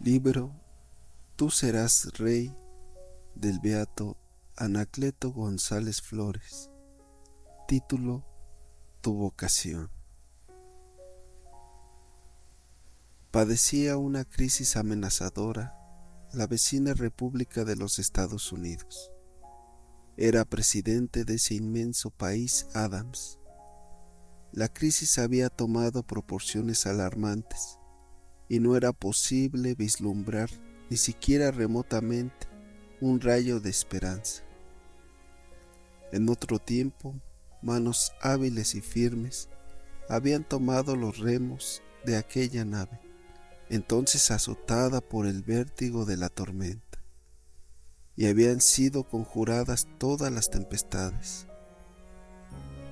Libro Tú serás rey, del beato Anacleto González Flores. Título: Tu vocación. Padecía una crisis amenazadora la vecina República de los Estados Unidos. Era presidente de ese inmenso país Adams. La crisis había tomado proporciones alarmantes y no era posible vislumbrar ni siquiera remotamente un rayo de esperanza. En otro tiempo, manos hábiles y firmes habían tomado los remos de aquella nave, entonces azotada por el vértigo de la tormenta, y habían sido conjuradas todas las tempestades.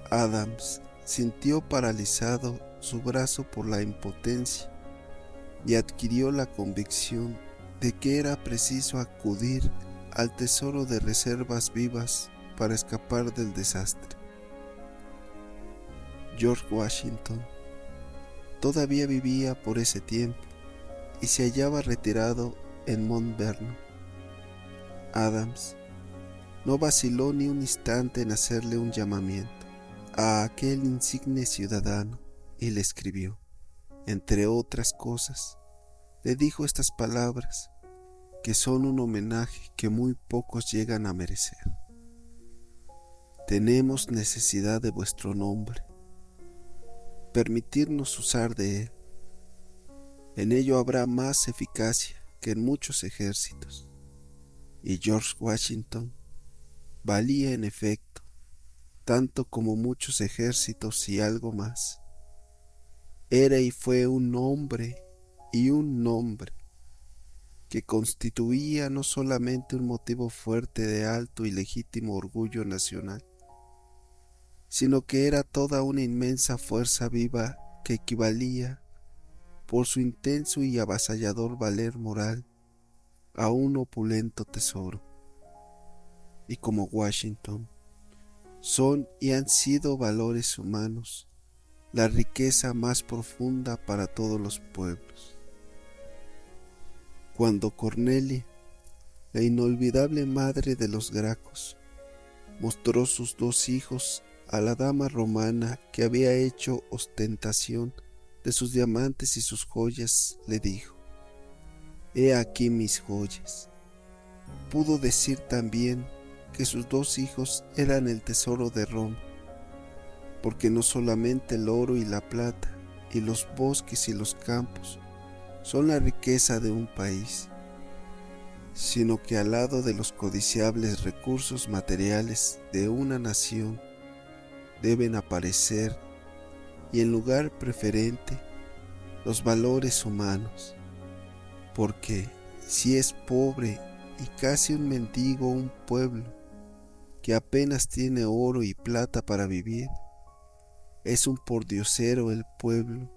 Adams sintió paralizado su brazo por la impotencia y adquirió la convicción de que era preciso acudir al tesoro de reservas vivas para escapar del desastre. George Washington todavía vivía por ese tiempo y se hallaba retirado en Mount Vernon. Adams no vaciló ni un instante en hacerle un llamamiento a aquel insigne ciudadano y le escribió. Entre otras cosas, le dijo estas palabras que son un homenaje que muy pocos llegan a merecer. Tenemos necesidad de vuestro nombre, permitirnos usar de él. En ello habrá más eficacia que en muchos ejércitos. Y George Washington valía en efecto tanto como muchos ejércitos y algo más. Era y fue un hombre y un nombre que constituía no solamente un motivo fuerte de alto y legítimo orgullo nacional, sino que era toda una inmensa fuerza viva que equivalía, por su intenso y avasallador valer moral, a un opulento tesoro. Y como Washington, son y han sido valores humanos la riqueza más profunda para todos los pueblos. Cuando Cornelia, la inolvidable madre de los Gracos, mostró sus dos hijos a la dama romana que había hecho ostentación de sus diamantes y sus joyas, le dijo: «He aquí mis joyas». Pudo decir también que sus dos hijos eran el tesoro de Roma, porque no solamente el oro y la plata y los bosques y los campos son la riqueza de un país, sino que al lado de los codiciables recursos materiales de una nación deben aparecer, y en lugar preferente, los valores humanos, porque si es pobre y casi un mendigo un pueblo que apenas tiene oro y plata para vivir, es un pordiosero el pueblo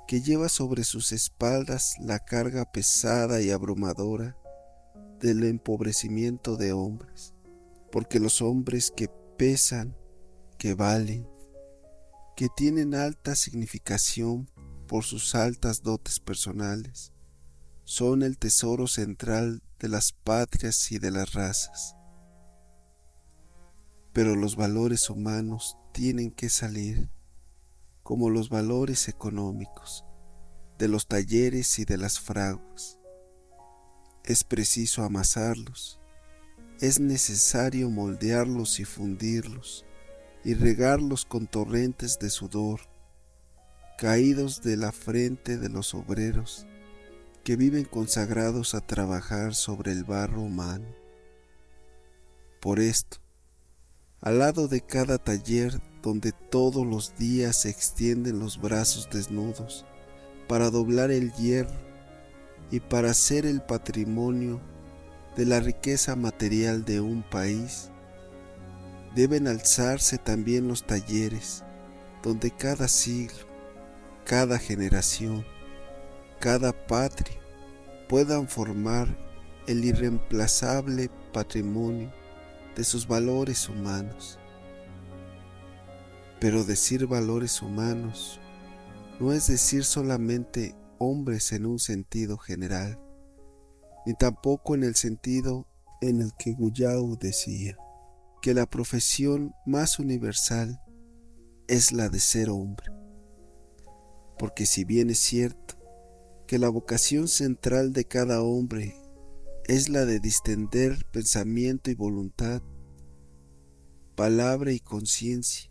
que lleva sobre sus espaldas la carga pesada y abrumadora del empobrecimiento de hombres, porque los hombres que pesan, que valen, que tienen alta significación por sus altas dotes personales, son el tesoro central de las patrias y de las razas. Pero los valores humanos tienen que salir, como los valores económicos, de los talleres y de las fraguas. Es preciso amasarlos, es necesario moldearlos y fundirlos, y regarlos con torrentes de sudor, caídos de la frente de los obreros que viven consagrados a trabajar sobre el barro humano. Por esto, al lado de cada taller donde todos los días se extienden los brazos desnudos para doblar el hierro y para ser el patrimonio de la riqueza material de un país, deben alzarse también los talleres donde cada siglo, cada generación, cada patria puedan formar el irreemplazable patrimonio de sus valores humanos. Pero decir valores humanos no es decir solamente hombres en un sentido general, ni tampoco en el sentido en el que Guyau decía que la profesión más universal es la de ser hombre, porque si bien es cierto que la vocación central de cada hombre es la de distender pensamiento y voluntad, palabra y conciencia,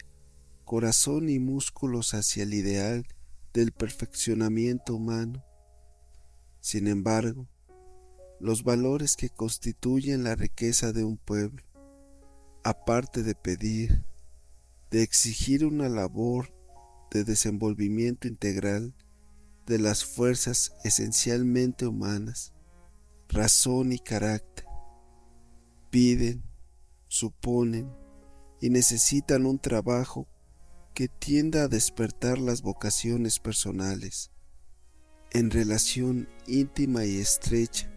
corazón y músculos hacia el ideal del perfeccionamiento humano, sin embargo, los valores que constituyen la riqueza de un pueblo, aparte de pedir, de exigir una labor de desenvolvimiento integral de las fuerzas esencialmente humanas, razón y carácter, piden, suponen y necesitan un trabajo que tienda a despertar las vocaciones personales en relación íntima y estrecha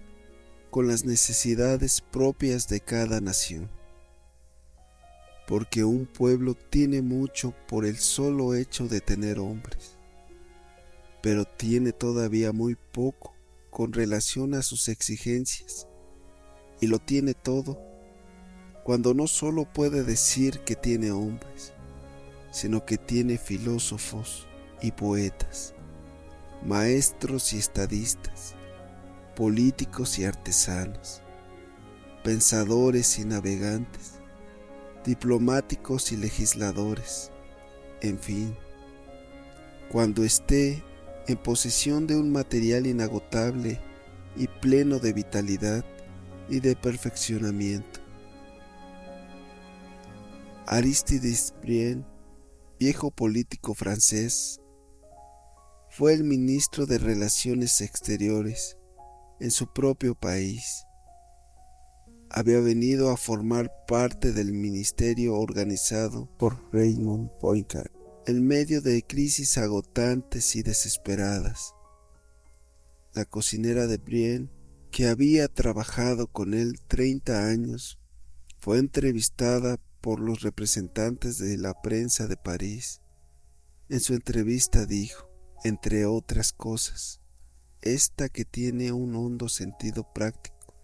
con las necesidades propias de cada nación, porque un pueblo tiene mucho por el solo hecho de tener hombres, pero tiene todavía muy poco con relación a sus exigencias, y lo tiene todo cuando no solo puede decir que tiene hombres, sino que tiene filósofos y poetas, maestros y estadistas, políticos y artesanos, pensadores y navegantes, diplomáticos y legisladores, en fin, cuando esté en posesión de un material inagotable y pleno de vitalidad y de perfeccionamiento. Aristides Brienne, viejo político francés, fue el ministro de Relaciones Exteriores en su propio país. Había venido a formar parte del ministerio organizado por Raymond Poincaré en medio de crisis agotantes y desesperadas. La cocinera de Brienne, que había trabajado con él 30 años, fue entrevistada por los representantes de la prensa de París. En su entrevista dijo, entre otras cosas, esta que tiene un hondo sentido práctico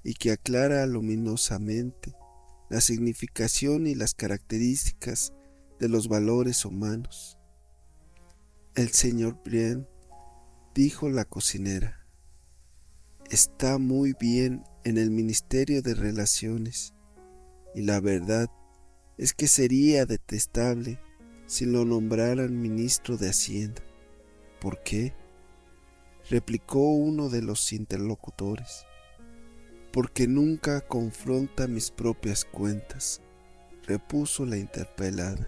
y que aclara luminosamente la significación y las características de los valores humanos. El señor Brienne, dijo la cocinera, está muy bien en el Ministerio de Relaciones, y la verdad es que sería detestable si lo nombraran ministro de Hacienda. ¿Por qué?, replicó uno de los interlocutores. Porque nunca confronta mis propias cuentas, repuso la interpelada.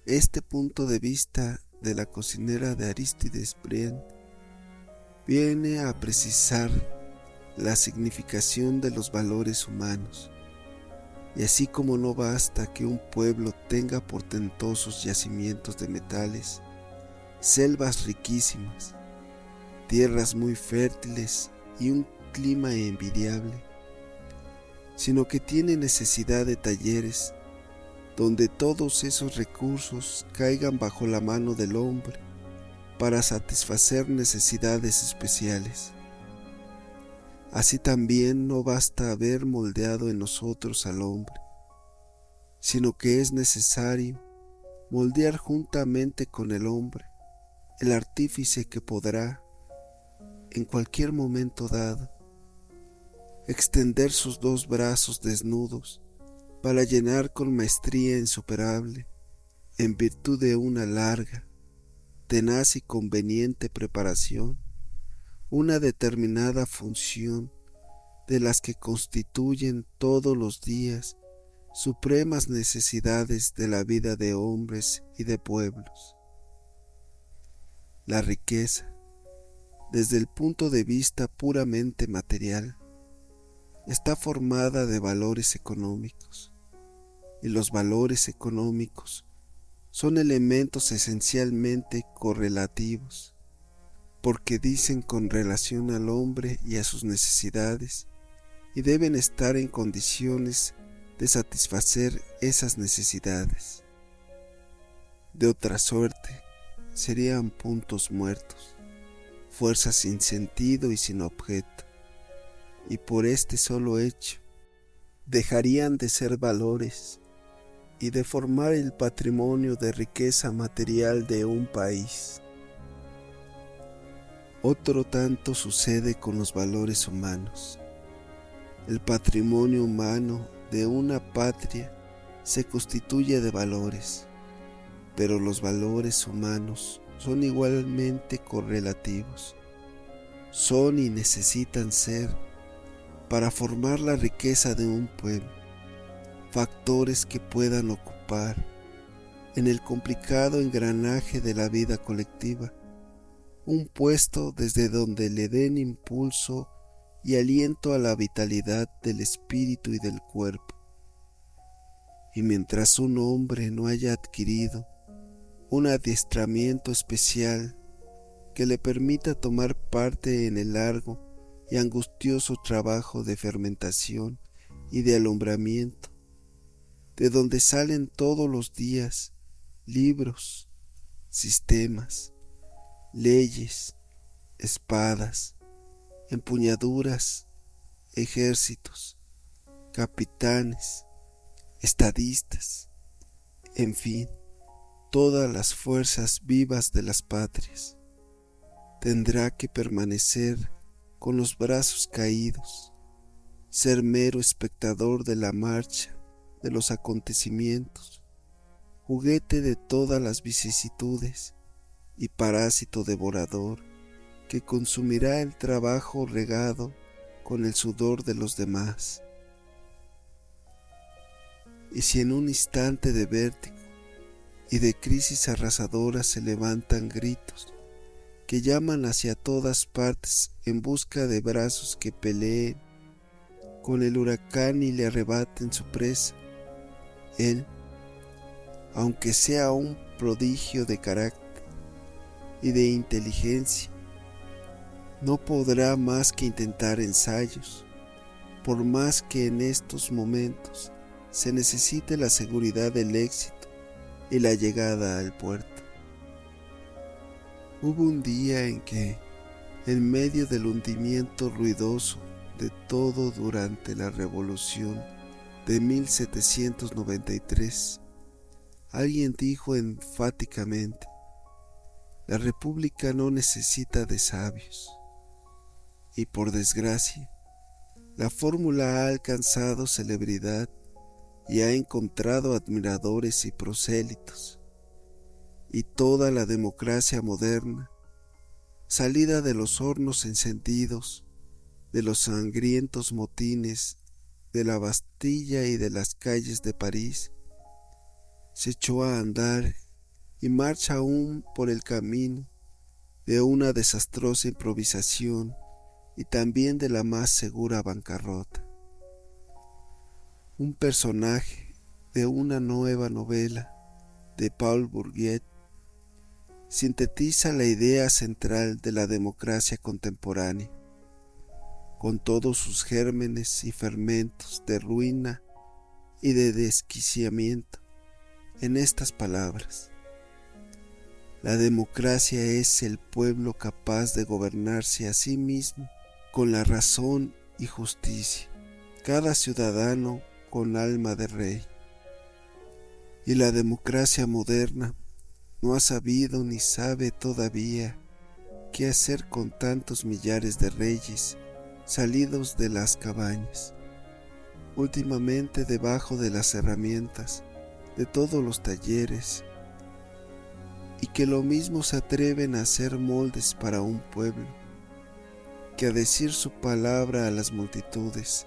Este punto de vista de la cocinera de Aristides Brienne viene a precisar la significación de los valores humanos, y así como no basta que un pueblo tenga portentosos yacimientos de metales, selvas riquísimas, tierras muy fértiles y un clima envidiable, sino que tiene necesidad de talleres donde todos esos recursos caigan bajo la mano del hombre para satisfacer necesidades especiales. Así también no basta haber moldeado en nosotros al hombre, sino que es necesario moldear juntamente con el hombre el artífice que podrá, en cualquier momento dado, extender sus dos brazos desnudos para llenar con maestría insuperable, en virtud de una larga, tenaz y conveniente preparación, una determinada función de las que constituyen todos los días supremas necesidades de la vida de hombres y de pueblos. La riqueza, desde el punto de vista puramente material, está formada de valores económicos, y los valores económicos son elementos esencialmente correlativos, porque dicen con relación al hombre y a sus necesidades, y deben estar en condiciones de satisfacer esas necesidades. De otra suerte, serían puntos muertos, fuerza sin sentido y sin objeto, y por este solo hecho dejarían de ser valores y de formar el patrimonio de riqueza material de un país. Otro tanto sucede con los valores humanos. El patrimonio humano de una patria se constituye de valores, pero los valores humanos son igualmente correlativos. Son y necesitan ser, para formar la riqueza de un pueblo, factores que puedan ocupar, en el complicado engranaje de la vida colectiva, un puesto desde donde le den impulso y aliento a la vitalidad del espíritu y del cuerpo. Y mientras un hombre no haya adquirido un adiestramiento especial que le permita tomar parte en el largo y angustioso trabajo de fermentación y de alumbramiento, de donde salen todos los días libros, sistemas, leyes, espadas, empuñaduras, ejércitos, capitanes, estadistas, en fin, todas las fuerzas vivas de las patrias. Tendrá que permanecer con los brazos caídos, ser mero espectador de la marcha de los acontecimientos, juguete de todas las vicisitudes y parásito devorador que consumirá el trabajo regado con el sudor de los demás. Y si en un instante de vértigo y de crisis arrasadora se levantan gritos que llaman hacia todas partes en busca de brazos que peleen con el huracán y le arrebaten su presa, él, aunque sea un prodigio de carácter y de inteligencia, no podrá más que intentar ensayos, por más que en estos momentos se necesite la seguridad del éxito y la llegada al puerto. Hubo un día en que, en medio del hundimiento ruidoso de todo durante la Revolución de 1793, alguien dijo enfáticamente: la República no necesita de sabios. Y por desgracia, la fórmula ha alcanzado celebridad y ha encontrado admiradores y prosélitos. Y toda la democracia moderna, salida de los hornos encendidos, de los sangrientos motines de la Bastilla y de las calles de París, se echó a andar y marcha aún por el camino de una desastrosa improvisación y también de la más segura bancarrota. Un personaje de una nueva novela de Paul Bourget sintetiza la idea central de la democracia contemporánea, con todos sus gérmenes y fermentos de ruina y de desquiciamiento, en estas palabras: la democracia es el pueblo capaz de gobernarse a sí mismo con la razón y justicia, cada ciudadano con alma de rey. Y la democracia moderna no ha sabido ni sabe todavía qué hacer con tantos millares de reyes salidos de las cabañas, últimamente debajo de las herramientas de todos los talleres, y que lo mismo se atreven a hacer moldes para un pueblo que a decir su palabra a las multitudes,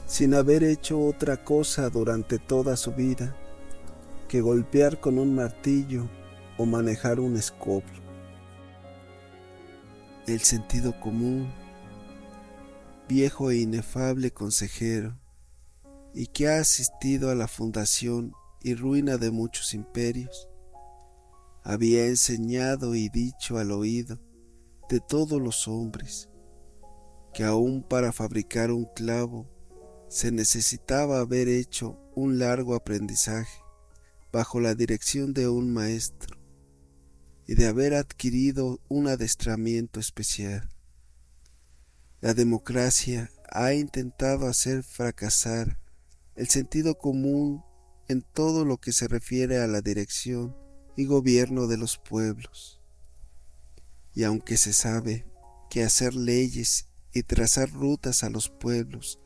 sin haber hecho otra cosa durante toda su vida que golpear con un martillo o manejar un escobio. El sentido común, viejo e inefable consejero, y que ha asistido a la fundación y ruina de muchos imperios, había enseñado y dicho al oído de todos los hombres que aún para fabricar un clavo se necesitaba haber hecho un largo aprendizaje bajo la dirección de un maestro, y de haber adquirido un adestramiento especial. La democracia ha intentado hacer fracasar el sentido común en todo lo que se refiere a la dirección y gobierno de los pueblos. Y aunque se sabe que hacer leyes y trazar rutas a los pueblos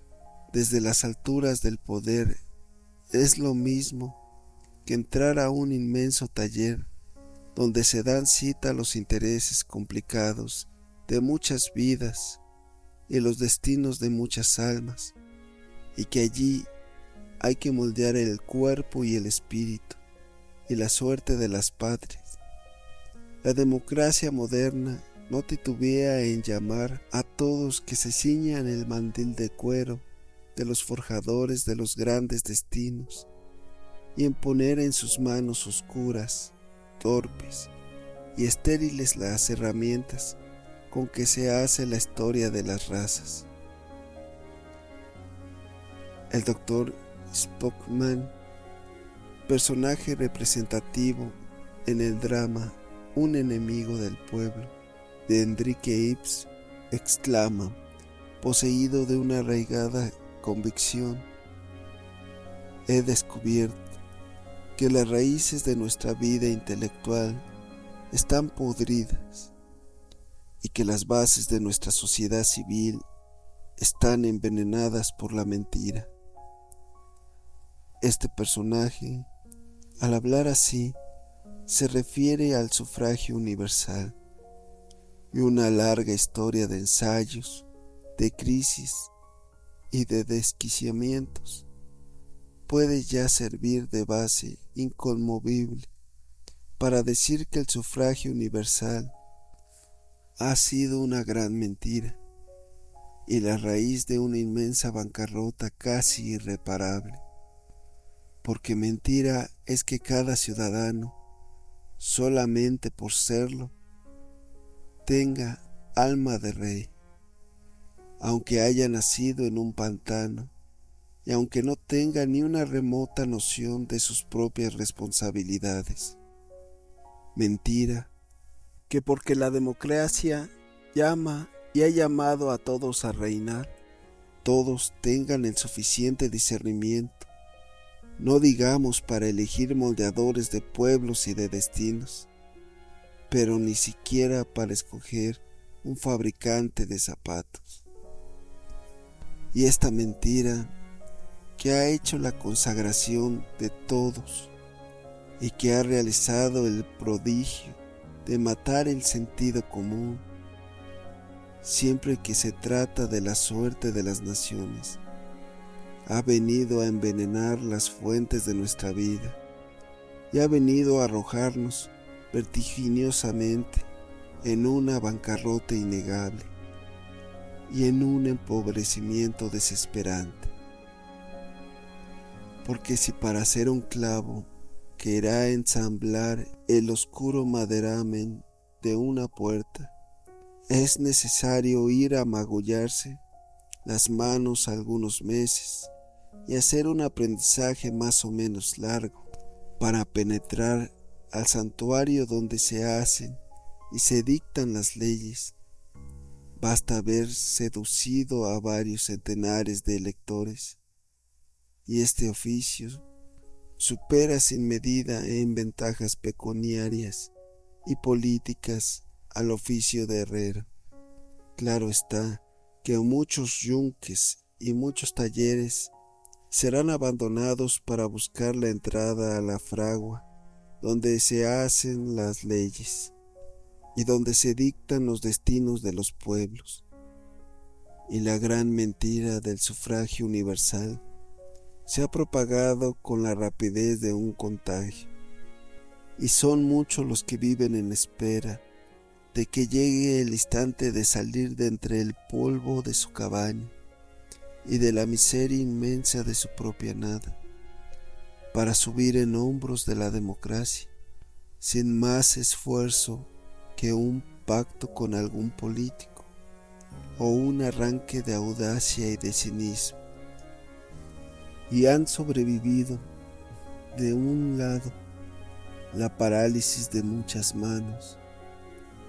desde las alturas del poder es lo mismo que entrar a un inmenso taller donde se dan cita los intereses complicados de muchas vidas y los destinos de muchas almas, y que allí hay que moldear el cuerpo y el espíritu y la suerte de las patrias. La democracia moderna no titubea en llamar a todos que se ciñan el mandil de cuero de los forjadores de los grandes destinos y en poner en sus manos oscuras, torpes y estériles las herramientas con que se hace la historia de las razas. El doctor Spockman, personaje representativo en el drama Un enemigo del pueblo de Enrique Ives, exclama, poseído de una arraigada convicción: he descubierto que las raíces de nuestra vida intelectual están podridas y que las bases de nuestra sociedad civil están envenenadas por la mentira. Este personaje, al hablar así, se refiere al sufragio universal y una larga historia de ensayos, de crisis y de desquiciamientos puede ya servir de base inconmovible para decir que el sufragio universal ha sido una gran mentira y la raíz de una inmensa bancarrota casi irreparable, porque mentira es que cada ciudadano, solamente por serlo, tenga alma de rey, aunque haya nacido en un pantano y aunque no tenga ni una remota noción de sus propias responsabilidades. Mentira que porque la democracia llama y ha llamado a todos a reinar, todos tengan el suficiente discernimiento, no digamos para elegir moldeadores de pueblos y de destinos, pero ni siquiera para escoger un fabricante de zapatos. Y esta mentira que ha hecho la consagración de todos y que ha realizado el prodigio de matar el sentido común, siempre que se trata de la suerte de las naciones, ha venido a envenenar las fuentes de nuestra vida y ha venido a arrojarnos vertiginosamente en una bancarrota innegable y en un empobrecimiento desesperante. Porque si para hacer un clavo querrá ensamblar el oscuro maderamen de una puerta, es necesario ir a magullarse las manos algunos meses y hacer un aprendizaje más o menos largo para penetrar al santuario donde se hacen y se dictan las leyes. Basta haber seducido a varios centenares de electores, y este oficio supera sin medida en ventajas pecuniarias y políticas al oficio de herrero. Claro está que muchos yunques y muchos talleres serán abandonados para buscar la entrada a la fragua donde se hacen las leyes y donde se dictan los destinos de los pueblos. Y la gran mentira del sufragio universal se ha propagado con la rapidez de un contagio, y son muchos los que viven en espera de que llegue el instante de salir de entre el polvo de su cabaña y de la miseria inmensa de su propia nada, para subir en hombros de la democracia, sin más esfuerzo que un pacto con algún político o un arranque de audacia y de cinismo. Y han sobrevivido, de un lado, la parálisis de muchas manos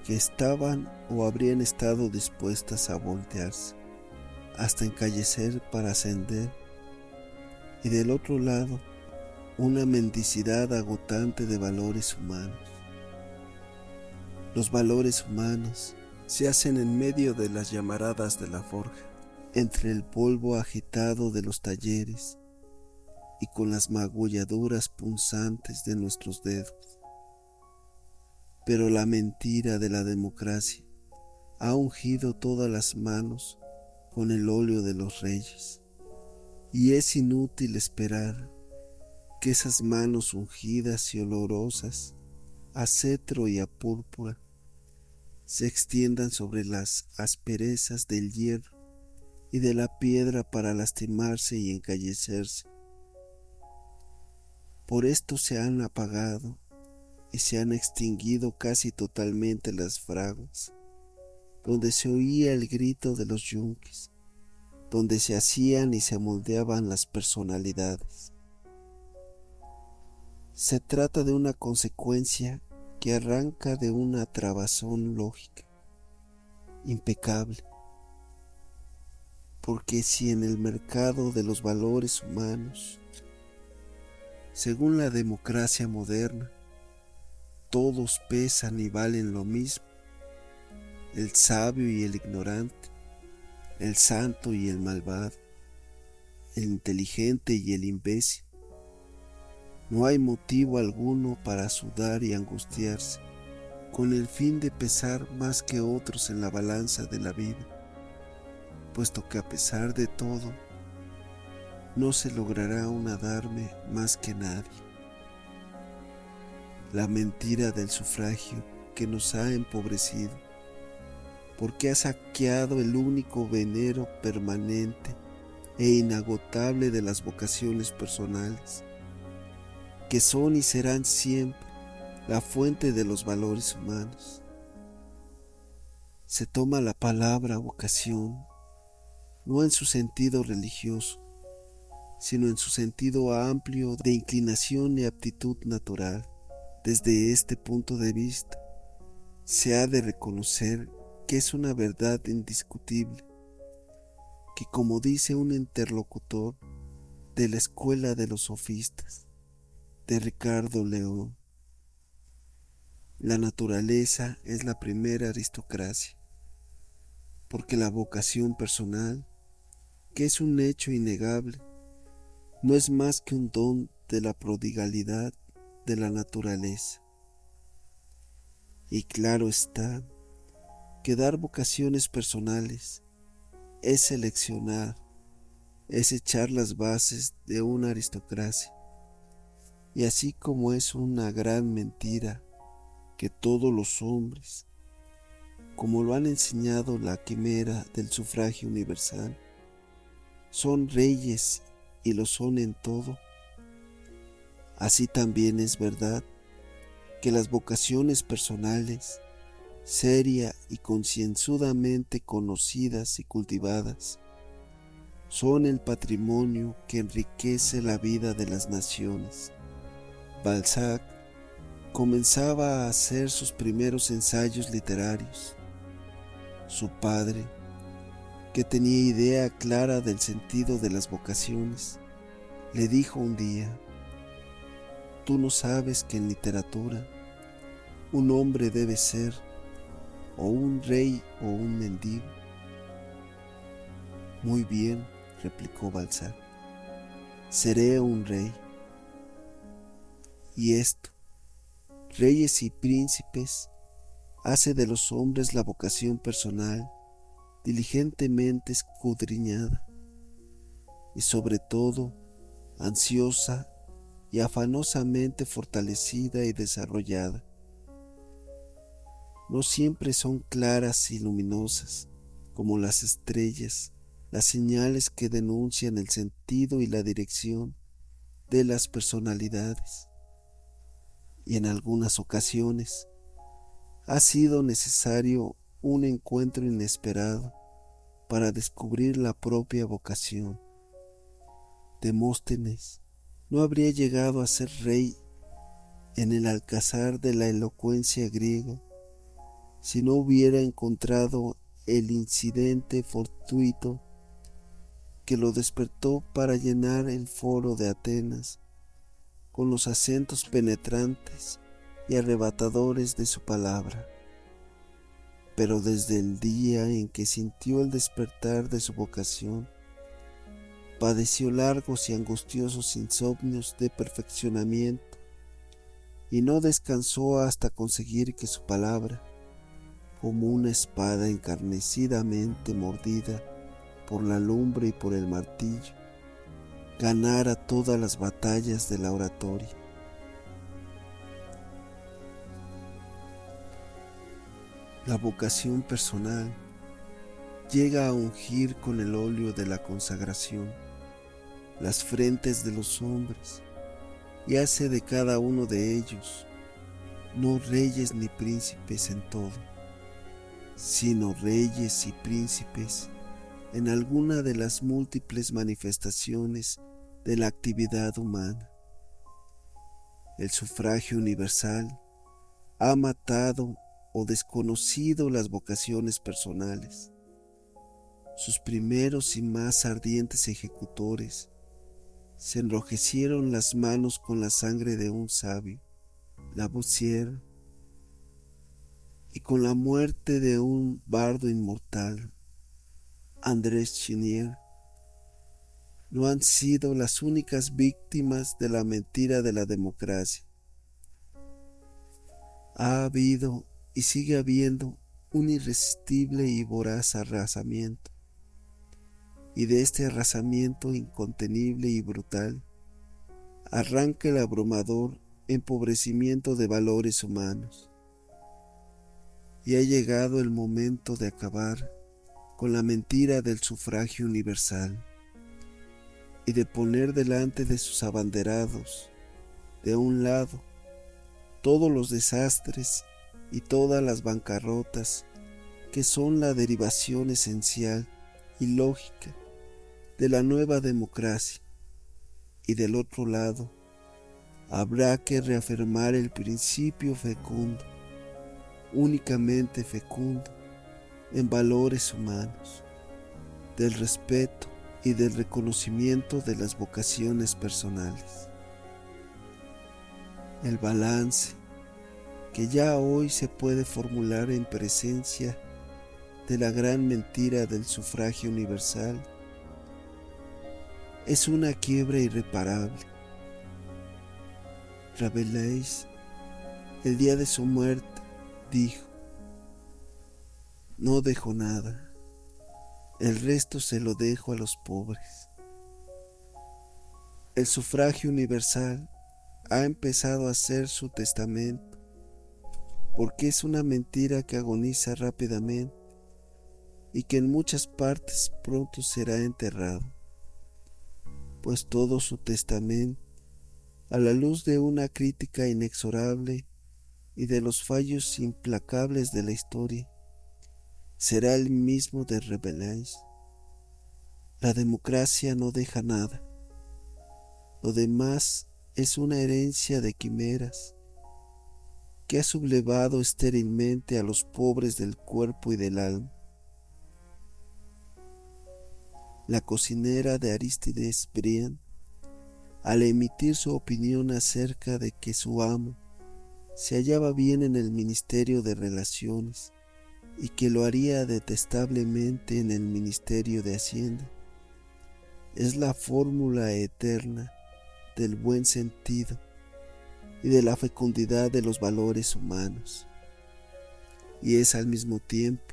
que estaban o habrían estado dispuestas a voltearse hasta encallecer para ascender, y del otro lado una mendicidad agotante de valores humanos. Los valores humanos se hacen en medio de las llamaradas de la forja, entre el polvo agitado de los talleres y con las magulladuras punzantes de nuestros dedos. Pero la mentira de la democracia ha ungido todas las manos con el óleo de los reyes, y es inútil esperar que esas manos ungidas y olorosas a cetro y a púrpura se extiendan sobre las asperezas del hierro y de la piedra para lastimarse y encallecerse. Por esto se han apagado y se han extinguido casi totalmente las fraguas, donde se oía el grito de los yunques, donde se hacían y se moldeaban las personalidades. Se trata de una consecuencia que arranca de una trabazón lógica, impecable, porque si en el mercado de los valores humanos, según la democracia moderna, todos pesan y valen lo mismo, el sabio y el ignorante, el santo y el malvado, el inteligente y el imbécil, no hay motivo alguno para sudar y angustiarse con el fin de pesar más que otros en la balanza de la vida, puesto que a pesar de todo, no se logrará darme más que nadie. La mentira del sufragio que nos ha empobrecido, porque ha saqueado el único venero permanente e inagotable de las vocaciones personales, que son y serán siempre la fuente de los valores humanos. Se toma la palabra vocación no en su sentido religioso, sino en su sentido amplio de inclinación y aptitud natural. Desde este punto de vista, se ha de reconocer que es una verdad indiscutible, que como dice un interlocutor de la escuela de los sofistas, de Ricardo León, la naturaleza es la primera aristocracia, porque la vocación personal, que es un hecho innegable, no es más que un don de la prodigalidad de la naturaleza. Y claro está que dar vocaciones personales es seleccionar, es echar las bases de una aristocracia. Y así como es una gran mentira que todos los hombres, como lo han enseñado la quimera del sufragio universal, son reyes y lo son en todo, así también es verdad que las vocaciones personales, seria y concienzudamente conocidas y cultivadas, son el patrimonio que enriquece la vida de las naciones. Balzac comenzaba a hacer sus primeros ensayos literarios. Su padre, que tenía idea clara del sentido de las vocaciones, le dijo un día: «Tú no sabes que en literatura un hombre debe ser o un rey o un mendigo». «Muy bien», replicó Balzac, «seré un rey». Y esto, reyes y príncipes, hace de los hombres la vocación personal diligentemente escudriñada y sobre todo ansiosa y afanosamente fortalecida y desarrollada. No siempre son claras y luminosas como las estrellas, las señales que denuncian el sentido y la dirección de las personalidades. Y en algunas ocasiones ha sido necesario un encuentro inesperado para descubrir la propia vocación. Demóstenes no habría llegado a ser rey en el alcázar de la elocuencia griega si no hubiera encontrado el incidente fortuito que lo despertó para llenar el foro de Atenas con los acentos penetrantes y arrebatadores de su palabra. Pero desde el día en que sintió el despertar de su vocación, padeció largos y angustiosos insomnios de perfeccionamiento y no descansó hasta conseguir que su palabra, como una espada encarnecidamente mordida por la lumbre y por el martillo, ganara todas las batallas de la oratoria. La vocación personal llega a ungir con el óleo de la consagración las frentes de los hombres y hace de cada uno de ellos no reyes ni príncipes en todo, sino reyes y príncipes en alguna de las múltiples manifestaciones de la actividad humana. El sufragio universal ha matado o desconocido las vocaciones personales. Sus primeros y más ardientes ejecutores se enrojecieron las manos con la sangre de un sabio, Lavoisier, y con la muerte de un bardo inmortal, Andrés Chenier. No han sido las únicas víctimas de la mentira de la democracia. Ha habido y sigue habiendo un irresistible y voraz arrasamiento, y de este arrasamiento incontenible y brutal arranca el abrumador empobrecimiento de valores humanos, y ha llegado el momento de acabar con la mentira del sufragio universal y de poner delante de sus abanderados, de un lado, todos los desastres y todas las bancarrotas que son la derivación esencial y lógica de la nueva democracia, y del otro lado habrá que reafirmar el principio fecundo, únicamente fecundo, en valores humanos, del respeto y del reconocimiento de las vocaciones personales. El balance que ya hoy se puede formular en presencia de la gran mentira del sufragio universal es una quiebra irreparable. Rabelais, el día de su muerte, dijo: no dejo nada, el resto se lo dejo a los pobres. El sufragio universal ha empezado a ser su testamento, porque es una mentira que agoniza rápidamente y que en muchas partes pronto será enterrado, pues todo su testamento, a la luz de una crítica inexorable y de los fallos implacables de la historia, será el mismo de Rabelais. La democracia no deja nada. Lo demás es una herencia de quimeras que ha sublevado estérilmente a los pobres del cuerpo y del alma. La cocinera de Aristides Briand, al emitir su opinión acerca de que su amo se hallaba bien en el Ministerio de Relaciones y que lo haría detestablemente en el Ministerio de Hacienda, es la fórmula eterna del buen sentido y de la fecundidad de los valores humanos, y es al mismo tiempo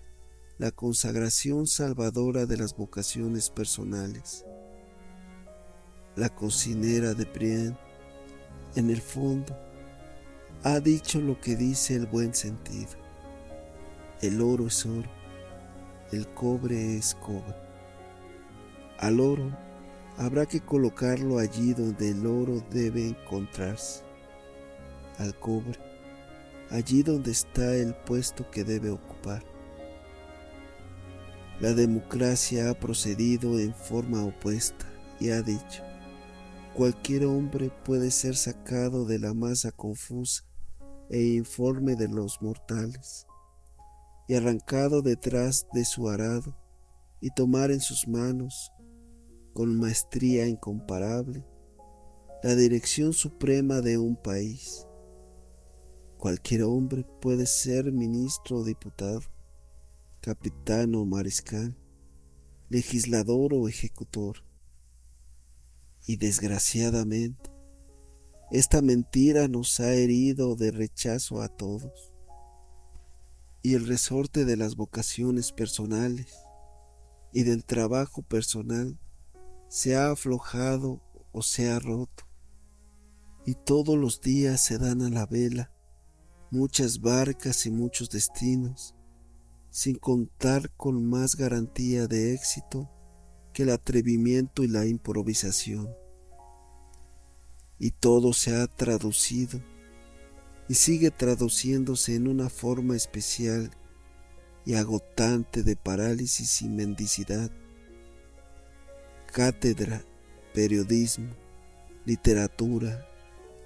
la consagración salvadora de las vocaciones personales. La cocinera de Briand, en el fondo, ha dicho lo que dice el buen sentido: el oro es oro, el cobre es cobre. Al oro habrá que colocarlo allí donde el oro debe encontrarse, al cobre allí donde está el puesto que debe ocupar. La democracia ha procedido en forma opuesta y ha dicho: cualquier hombre puede ser sacado de la masa confusa e informe de los mortales, y arrancado detrás de su arado, y tomar en sus manos, con maestría incomparable, la dirección suprema de un país. Cualquier hombre puede ser ministro o diputado, capitán o mariscal, legislador o ejecutor. Y desgraciadamente, esta mentira nos ha herido de rechazo a todos, y el resorte de las vocaciones personales y del trabajo personal se ha aflojado o se ha roto, y todos los días se dan a la vela muchas barcas y muchos destinos, sin contar con más garantía de éxito que el atrevimiento y la improvisación. Y todo se ha traducido y sigue traduciéndose en una forma especial y agotante de parálisis y mendicidad. Cátedra, periodismo, literatura,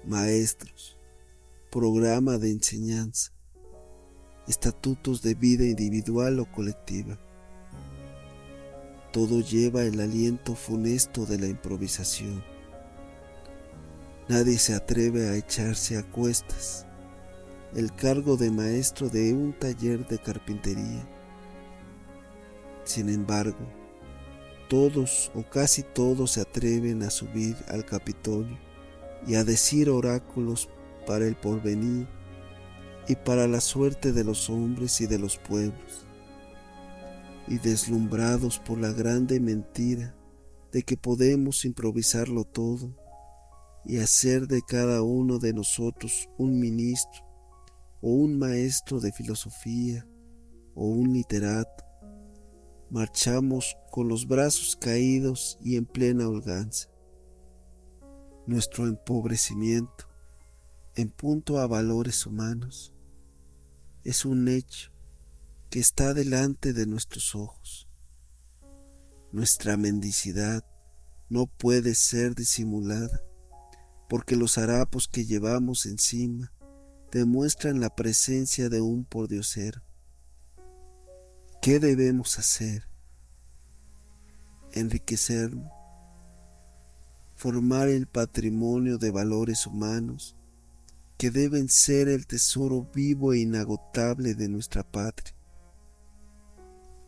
maestros, programa de enseñanza, estatutos de vida individual o colectiva. Todo lleva el aliento funesto de la improvisación. Nadie se atreve a echarse a cuestas el cargo de maestro de un taller de carpintería. Sin embargo, todos o casi todos se atreven a subir al Capitolio y a decir oráculos para el porvenir y para la suerte de los hombres y de los pueblos, y deslumbrados por la grande mentira de que podemos improvisarlo todo y hacer de cada uno de nosotros un ministro o un maestro de filosofía o un literato, marchamos con los brazos caídos y en plena holganza. Nuestro empobrecimiento en punto a valores humanos es un hecho que está delante de nuestros ojos. Nuestra mendicidad no puede ser disimulada, porque los harapos que llevamos encima demuestran la presencia de un pordiosero. ¿Qué debemos hacer? Enriquecernos, formar el patrimonio de valores humanos que deben ser el tesoro vivo e inagotable de nuestra patria.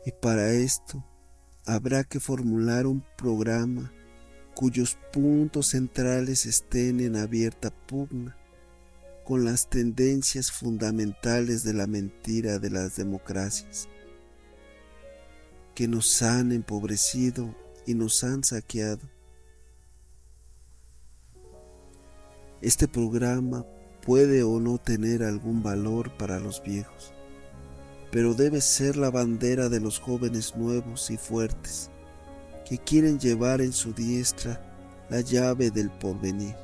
Y para esto habrá que formular un programa cuyos puntos centrales estén en abierta pugna con las tendencias fundamentales de la mentira de las democracias, que nos han empobrecido y nos han saqueado. Este programa puede o no tener algún valor para los viejos, pero debe ser la bandera de los jóvenes nuevos y fuertes que quieren llevar en su diestra la llave del porvenir.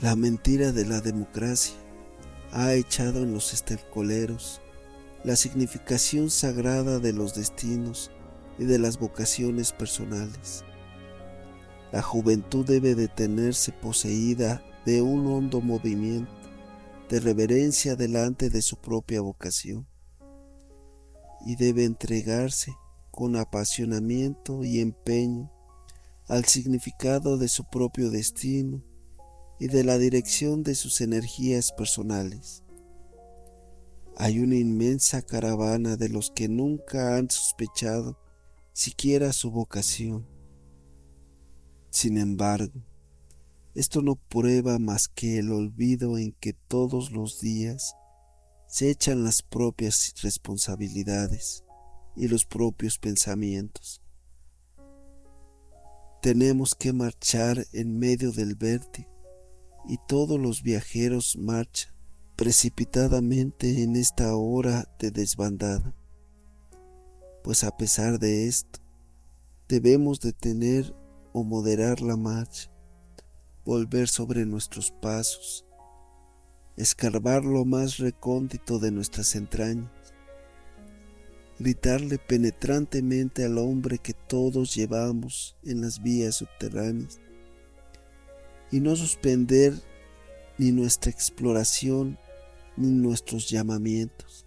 La mentira de la democracia ha echado en los estercoleros la significación sagrada de los destinos y de las vocaciones personales. La juventud debe de tenerse poseída de un hondo movimiento de reverencia delante de su propia vocación, y debe entregarse con apasionamiento y empeño al significado de su propio destino y de la dirección de sus energías personales. Hay una inmensa caravana de los que nunca han sospechado siquiera su vocación. Sin embargo, esto no prueba más que el olvido en que todos los días se echan las propias responsabilidades y los propios pensamientos. Tenemos que marchar en medio del vértigo, y todos los viajeros marchan precipitadamente en esta hora de desbandada. Pues a pesar de esto, debemos detener o moderar la marcha, volver sobre nuestros pasos, escarbar lo más recóndito de nuestras entrañas gritarle penetrantemente al hombre que todos llevamos en las vías subterráneas, y no suspender ni nuestra exploración ni nuestros llamamientos,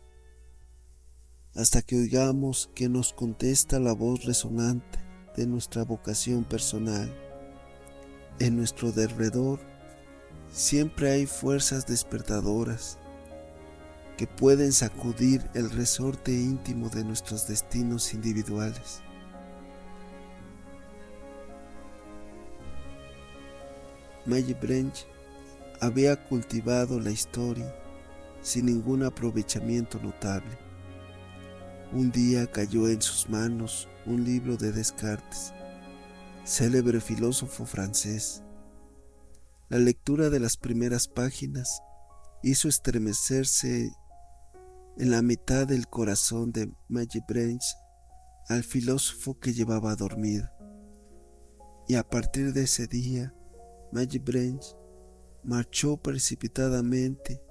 hasta que oigamos que nos contesta la voz resonante de nuestra vocación personal. En nuestro derredor siempre hay fuerzas despertadoras que pueden sacudir el resorte íntimo de nuestros destinos individuales. Malebranche había cultivado la historia sin ningún aprovechamiento notable. Un día cayó en sus manos un libro de Descartes, célebre filósofo francés. La lectura de las primeras páginas hizo estremecerse en la mitad del corazón de Malebranche al filósofo que llevaba dormido. Y a partir de ese día, Malebranche marchó precipitadamente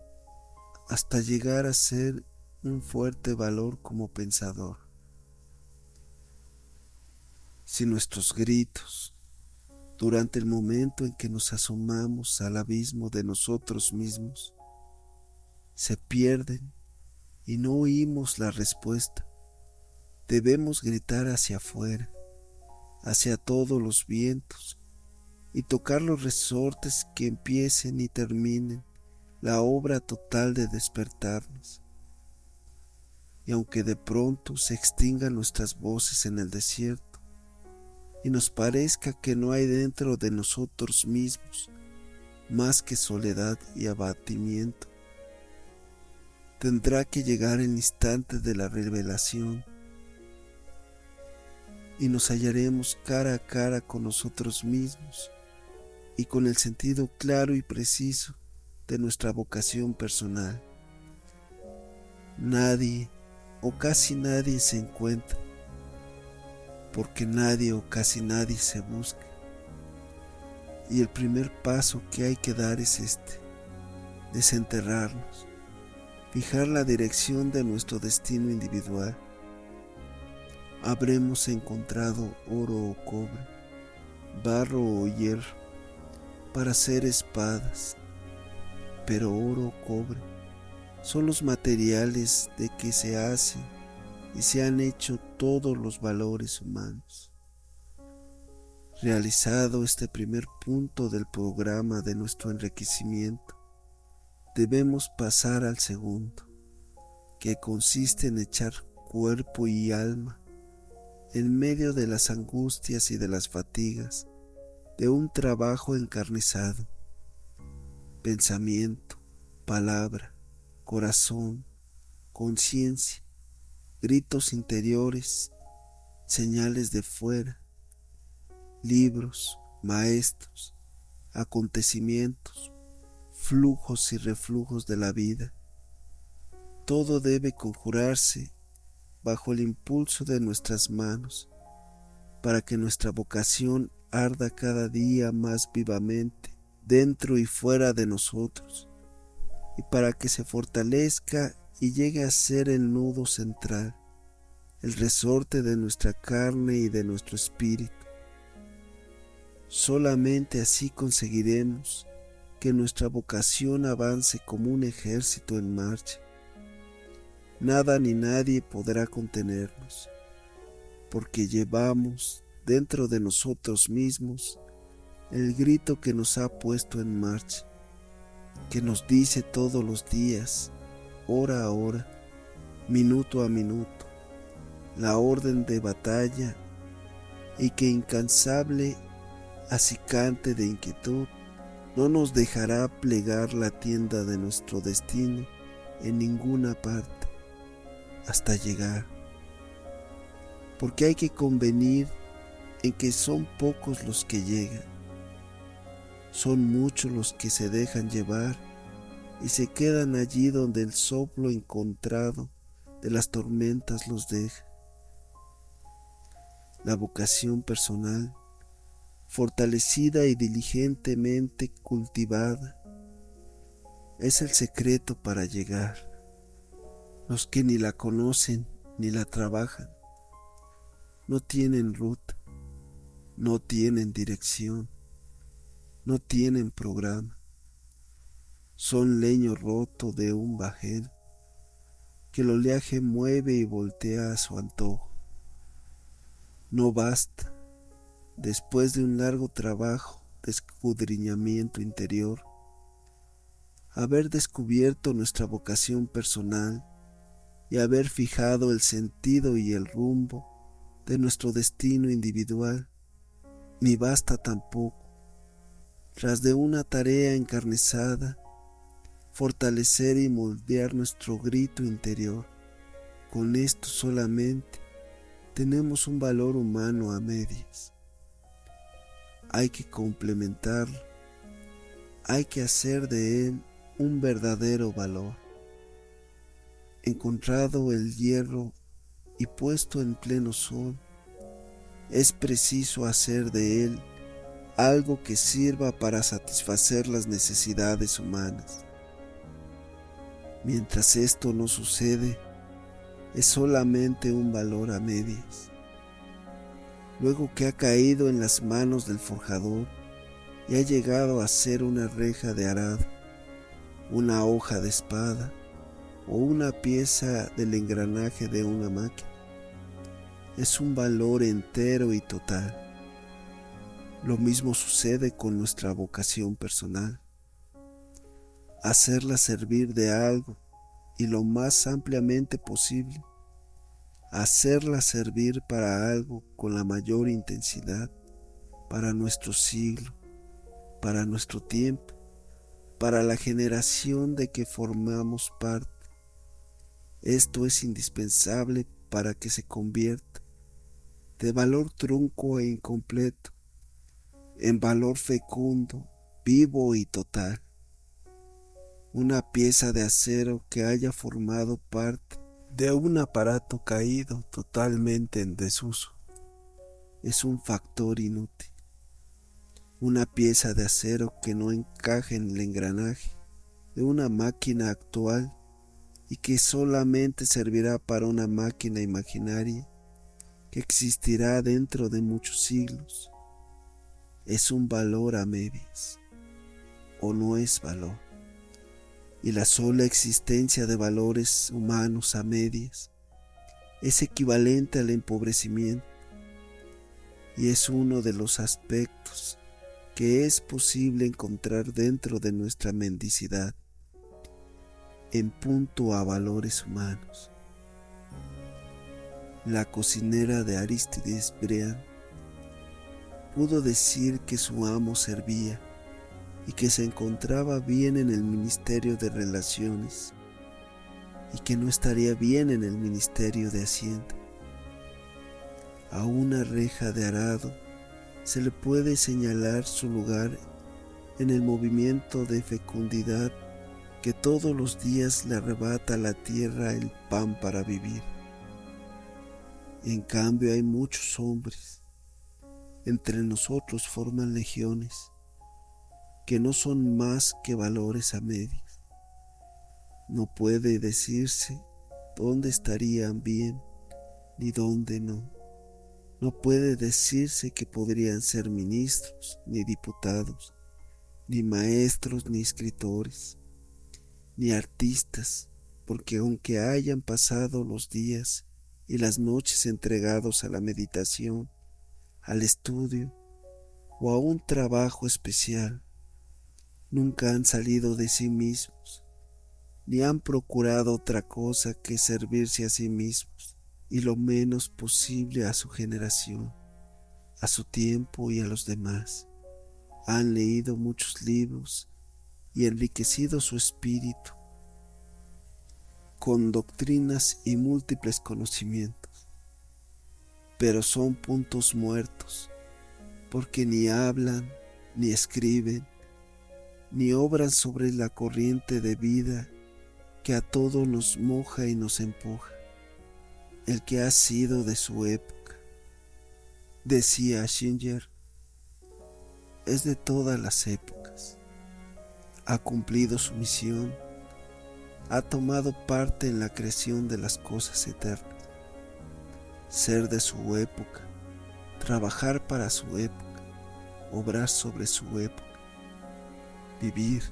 hasta llegar a ser un fuerte valor como pensador. Si nuestros gritos, durante el momento en que nos asomamos al abismo de nosotros mismos, se pierden y no oímos la respuesta, debemos gritar hacia afuera, hacia todos los vientos, y tocar los resortes que empiecen y terminen la obra total de despertarnos. Y aunque de pronto se extingan nuestras voces en el desierto y nos parezca que no hay dentro de nosotros mismos más que soledad y abatimiento, tendrá que llegar el instante de la revelación y nos hallaremos cara a cara con nosotros mismos y con el sentido claro y preciso de nuestra vocación personal. Nadie o casi nadie se encuentra, porque nadie o casi nadie se busca. Y el primer paso que hay que dar es este: desenterrarnos, fijar la dirección de nuestro destino individual. Habremos encontrado oro o cobre, barro o hierro para hacer espadas, pero oro o cobre son los materiales de que se hacen y se han hecho todos los valores humanos. Realizado este primer punto del programa de nuestro enriquecimiento, debemos pasar al segundo, que consiste en echar cuerpo y alma en medio de las angustias y de las fatigas de un trabajo encarnizado. Pensamiento, palabra, corazón, conciencia, gritos interiores, señales de fuera, libros, maestros, acontecimientos, flujos y reflujos de la vida. Todo debe conjurarse bajo el impulso de nuestras manos para que nuestra vocación arda cada día más vivamente dentro y fuera de nosotros, y para que se fortalezca y llegue a ser el nudo central, el resorte de nuestra carne y de nuestro espíritu. Solamente así conseguiremos que nuestra vocación avance como un ejército en marcha. Nada ni nadie podrá contenernos, porque llevamos dentro de nosotros mismos el grito que nos ha puesto en marcha, que nos dice todos los días, hora a hora, minuto a minuto, la orden de batalla, y que incansable, acicante de inquietud, no nos dejará plegar la tienda de nuestro destino en ninguna parte hasta llegar, porque hay que convenir en que son pocos los que llegan, son muchos los que se dejan llevar y se quedan allí donde el soplo encontrado de las tormentas los deja. La vocación personal, fortalecida y diligentemente cultivada, es el secreto para llegar. Los que ni la conocen ni la trabajan. No tienen ruta, no tienen dirección, no tienen programa. Son leño roto de un bajel que el oleaje mueve y voltea a su antojo. No basta, después de un largo trabajo de escudriñamiento interior, haber descubierto nuestra vocación personal y haber fijado el sentido y el rumbo de nuestro destino individual, ni basta tampoco, tras de una tarea encarnizada, fortalecer y moldear nuestro grito interior. Con esto solamente tenemos un valor humano a medias. Hay que complementarlo, hay que hacer de él un verdadero valor. Encontrado el hierro y puesto en pleno sol, es preciso hacer de él algo que sirva para satisfacer las necesidades humanas. Mientras esto no sucede, es solamente un valor a medias. Luego que ha caído en las manos del forjador y ha llegado a ser una reja de arado, una hoja de espada o una pieza del engranaje de una máquina, es un valor entero y total. Lo mismo sucede con nuestra vocación personal. Hacerla servir de algo y lo más ampliamente posible, hacerla servir para algo con la mayor intensidad, para nuestro siglo, para nuestro tiempo, para la generación de que formamos parte. Esto es indispensable para que se convierta de valor trunco e incompleto en valor fecundo, vivo y total. Una pieza de acero que haya formado parte de un aparato caído totalmente en desuso es un factor inútil. Una pieza de acero que no encaje en el engranaje de una máquina actual y que solamente servirá para una máquina imaginaria que existirá dentro de muchos siglos, es un valor a medias, o no es valor. Y la sola existencia de valores humanos a medias es equivalente al empobrecimiento, y es uno de los aspectos que es posible encontrar dentro de nuestra mendicidad en punto a valores humanos. La cocinera de Arístides Briand pudo decir que su amo servía y que se encontraba bien en el ministerio de relaciones y que no estaría bien en el ministerio de Hacienda. A una reja de arado se le puede señalar su lugar en el movimiento de fecundidad que todos los días le arrebata a la tierra el pan para vivir. En cambio hay muchos hombres, entre nosotros forman legiones, que no son más que valores a medias. No puede decirse dónde estarían bien ni dónde no. No puede decirse que podrían ser ministros, ni diputados, ni maestros, ni escritores, ni artistas, porque aunque hayan pasado los días y las noches entregados a la meditación, al estudio o a un trabajo especial, nunca han salido de sí mismos, ni han procurado otra cosa que servirse a sí mismos y lo menos posible a su generación, a su tiempo y a los demás. Han leído muchos libros y enriquecido su espíritu con doctrinas y múltiples conocimientos, pero son puntos muertos, porque ni hablan, ni escriben, ni obran sobre la corriente de vida que a todo nos moja y nos empuja. El que ha sido de su época, decía Schiller, es de todas las épocas. Ha cumplido su misión, ha tomado parte en la creación de las cosas eternas. ser de su época, trabajar para su época, obrar sobre su época, vivir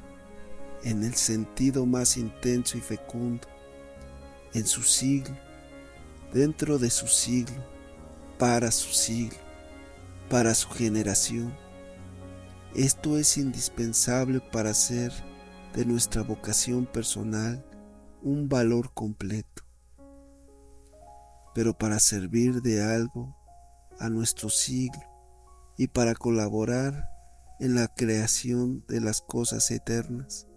en el sentido más intenso y fecundo, en su siglo, dentro de su siglo, para su siglo, para su generación. Esto es indispensable para hacer de nuestra vocación personal un valor completo, pero para servir de algo a nuestro siglo y para colaborar en la creación de las cosas eternas.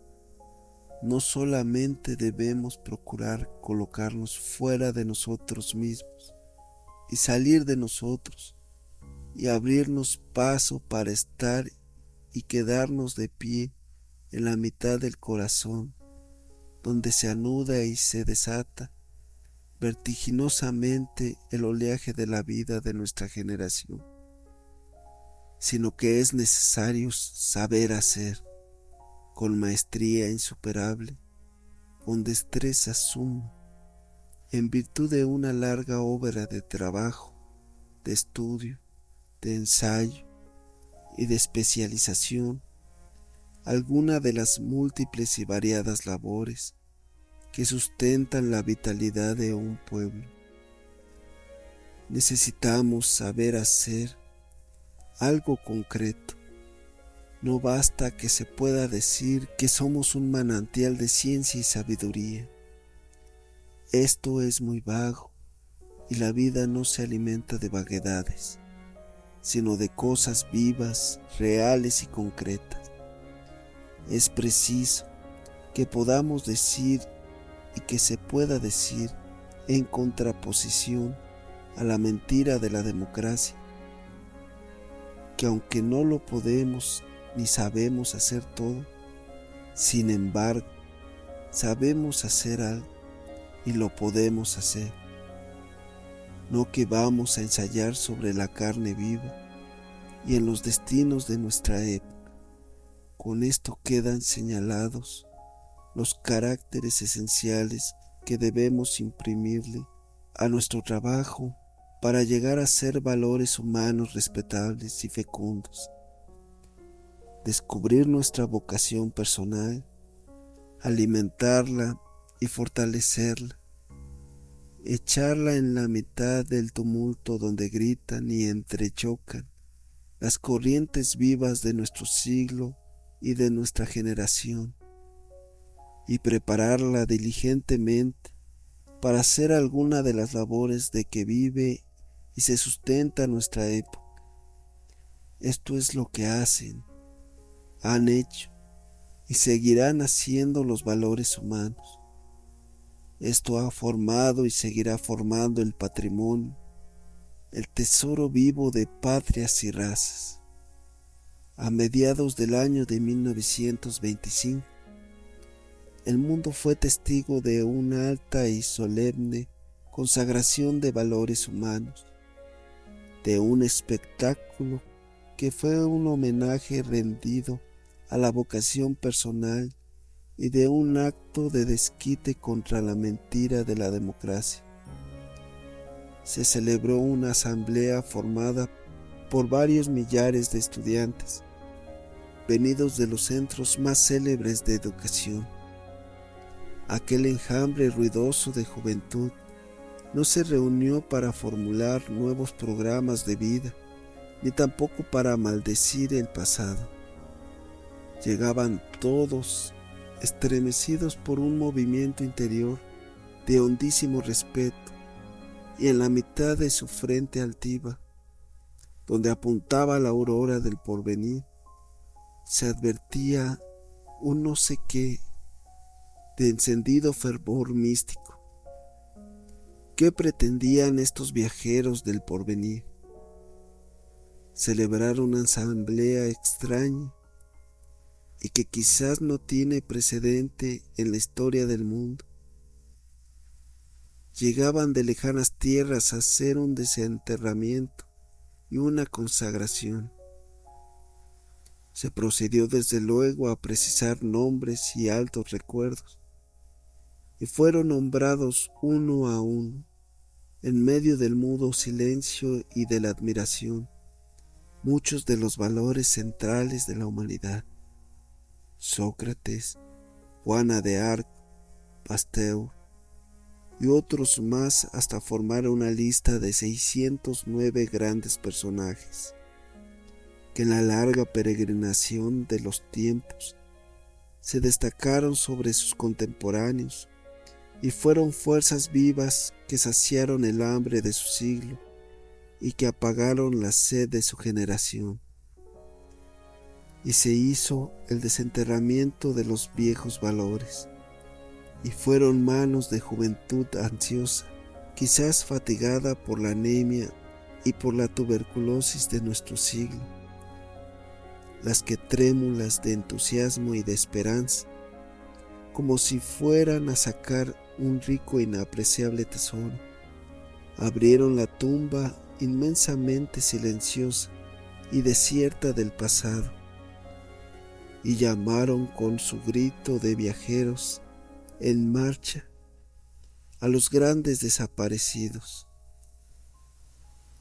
No solamente debemos procurar colocarnos fuera de nosotros mismos y salir de nosotros y abrirnos paso para estar y quedarnos de pie en la mitad del corazón, donde se anuda y se desata vertiginosamente el oleaje de la vida de nuestra generación, sino que es necesario saber hacer con maestría insuperable, con destreza suma, en virtud de una larga obra de trabajo, de estudio, de ensayo y de especialización, alguna de las múltiples y variadas labores que sustentan la vitalidad de un pueblo. Necesitamos saber hacer algo concreto. No basta que se pueda decir que somos un manantial de ciencia y sabiduría. Esto es muy vago y la vida no se alimenta de vaguedades, sino de cosas vivas, reales y concretas. Es preciso que podamos decir y que se pueda decir en contraposición a la mentira de la democracia, que aunque no lo podemos ni sabemos hacer todo, sin embargo, sabemos hacer algo y lo podemos hacer. No que vamos a ensayar sobre la carne viva y en los destinos de nuestra época. Con esto quedan señalados los caracteres esenciales que debemos imprimirle a nuestro trabajo para llegar a ser valores humanos respetables y fecundos. Descubrir nuestra vocación personal, alimentarla y fortalecerla, echarla en la mitad del tumulto donde gritan y entrechocan las corrientes vivas de nuestro siglo y de nuestra generación, y prepararla diligentemente para hacer alguna de las labores de que vive y se sustenta nuestra época. Esto es lo que han hecho y seguirán haciendo los valores humanos. Esto ha formado y seguirá formando el patrimonio, el tesoro vivo de patrias y razas. A mediados del año de 1925, el mundo fue testigo de una alta y solemne consagración de valores humanos, de un espectáculo que fue un homenaje rendido a la vocación personal y de un acto de desquite contra la mentira de la democracia. Se celebró una asamblea formada por varios millares de estudiantes, venidos de los centros más célebres de educación. Aquel enjambre ruidoso de juventud no se reunió para formular nuevos programas de vida, ni tampoco para maldecir el pasado. Llegaban todos estremecidos por un movimiento interior de hondísimo respeto, y en la mitad de su frente altiva, donde apuntaba la aurora del porvenir, se advertía un no sé qué de encendido fervor místico. ¿Qué pretendían estos viajeros del porvenir? Celebrar una asamblea extraña y que quizás no tiene precedente en la historia del mundo. Llegaban de lejanas tierras a hacer un desenterramiento y una consagración. Se procedió desde luego a precisar nombres y altos recuerdos, y fueron nombrados uno a uno. En medio del mudo silencio y de la admiración, muchos de los valores centrales de la humanidad. Sócrates, Juana de Arco, Pasteur y otros más hasta formar una lista de 609 grandes personajes que en la larga peregrinación de los tiempos se destacaron sobre sus contemporáneos y fueron fuerzas vivas que saciaron el hambre de su siglo y que apagaron la sed de su generación. Y se hizo el desenterramiento de los viejos valores, y fueron manos de juventud ansiosa, quizás fatigada por la anemia y por la tuberculosis de nuestro siglo, las que trémulas de entusiasmo y de esperanza, como si fueran a sacar un rico e inapreciable tesoro, abrieron la tumba inmensamente silenciosa y desierta del pasado, y llamaron con su grito de viajeros en marcha a los grandes desaparecidos.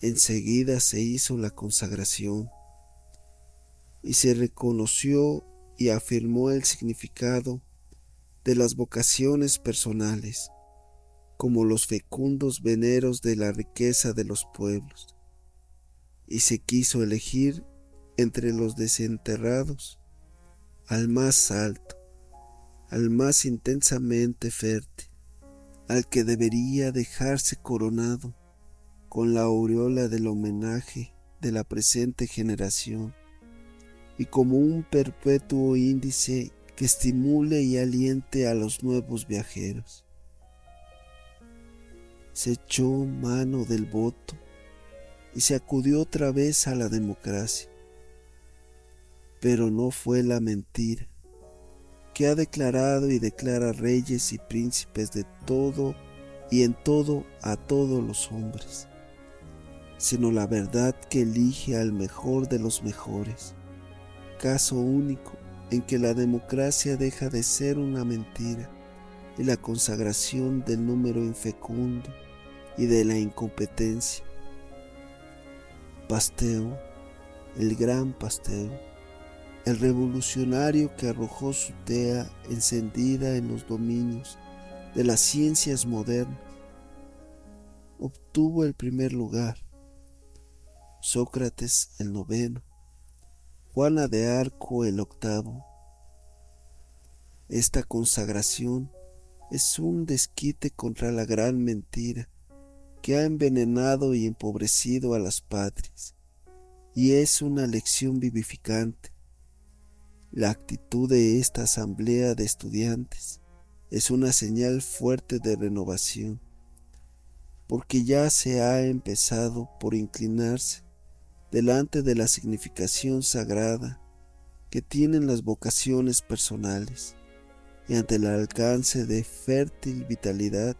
Enseguida se hizo la consagración y se reconoció y afirmó el significado de las vocaciones personales como los fecundos veneros de la riqueza de los pueblos, y se quiso elegir entre los desenterrados al más alto, al más intensamente fértil, al que debería dejarse coronado con la aureola del homenaje de la presente generación y como un perpetuo índice que estimule y aliente a los nuevos viajeros. Se echó mano del voto y se acudió otra vez a la democracia, pero no fue la mentira, que ha declarado y declara reyes y príncipes de todo y en todo a todos los hombres, sino la verdad que elige al mejor de los mejores, caso único en que la democracia deja de ser una mentira y la consagración del número infecundo y de la incompetencia. Pasteur, el gran Pasteur, el revolucionario que arrojó su tea encendida en los dominios de las ciencias modernas, obtuvo el primer lugar, Sócrates el noveno, Juana de Arco el octavo. Esta consagración es un desquite contra la gran mentira que ha envenenado y empobrecido a las patrias, y es una lección vivificante. La actitud de esta asamblea de estudiantes es una señal fuerte de renovación, porque ya se ha empezado por inclinarse delante de la significación sagrada que tienen las vocaciones personales y ante el alcance de fértil vitalidad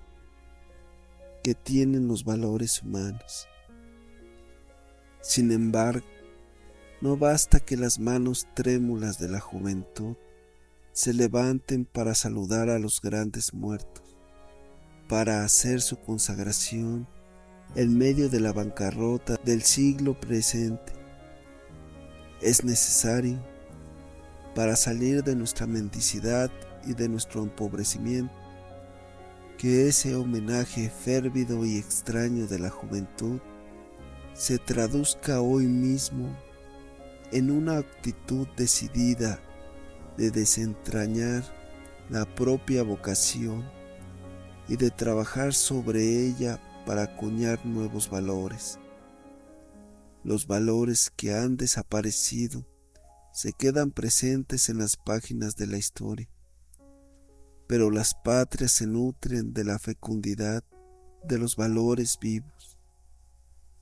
que tienen los valores humanos. Sin embargo, no basta que las manos trémulas de la juventud se levanten para saludar a los grandes muertos, para hacer su consagración en medio de la bancarrota del siglo presente. Es necesario, para salir de nuestra mendicidad y de nuestro empobrecimiento, que ese homenaje férvido y extraño de la juventud se traduzca hoy mismo en una actitud decidida de desentrañar la propia vocación y de trabajar sobre ella para acuñar nuevos valores. Los valores que han desaparecido se quedan presentes en las páginas de la historia, pero las patrias se nutren de la fecundidad de los valores vivos,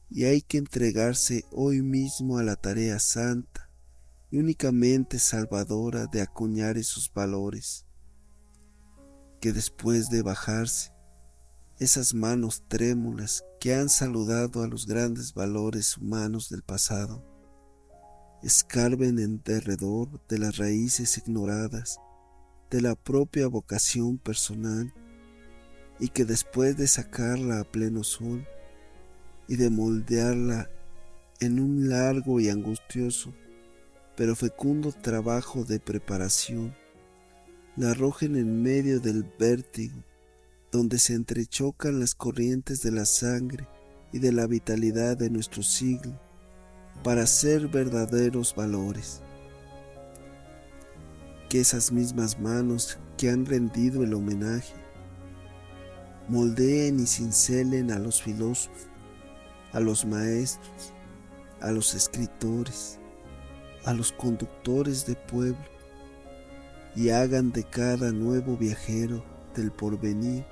y hay que entregarse hoy mismo a la tarea santa y únicamente salvadora de acuñar esos valores, que después de bajarse esas manos trémulas que han saludado a los grandes valores humanos del pasado, escarben en derredor de las raíces ignoradas de la propia vocación personal y que después de sacarla a pleno sol y de moldearla en un largo y angustioso pero fecundo trabajo de preparación, la arrojen en medio del vértigo, donde se entrechocan las corrientes de la sangre y de la vitalidad de nuestro siglo, para ser verdaderos valores. Que esas mismas manos que han rendido el homenaje moldeen y cincelen a los filósofos, a los maestros, a los escritores, a los conductores de pueblo, y hagan de cada nuevo viajero del porvenir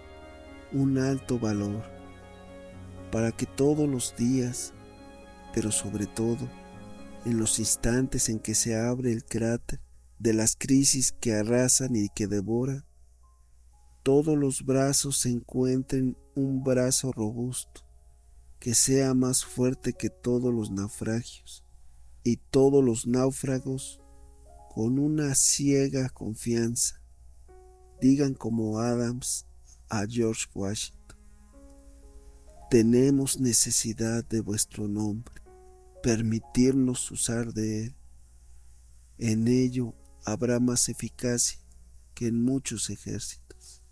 un alto valor, para que todos los días, pero sobre todo en los instantes en que se abre el cráter de las crisis que arrasan y que devoran, todos los brazos encuentren un brazo robusto, que sea más fuerte que todos los naufragios, y todos los náufragos, con una ciega confianza, digan como Adams a George Washington: tenemos necesidad de vuestro nombre, permitirnos usar de él. En ello habrá más eficacia que en muchos ejércitos.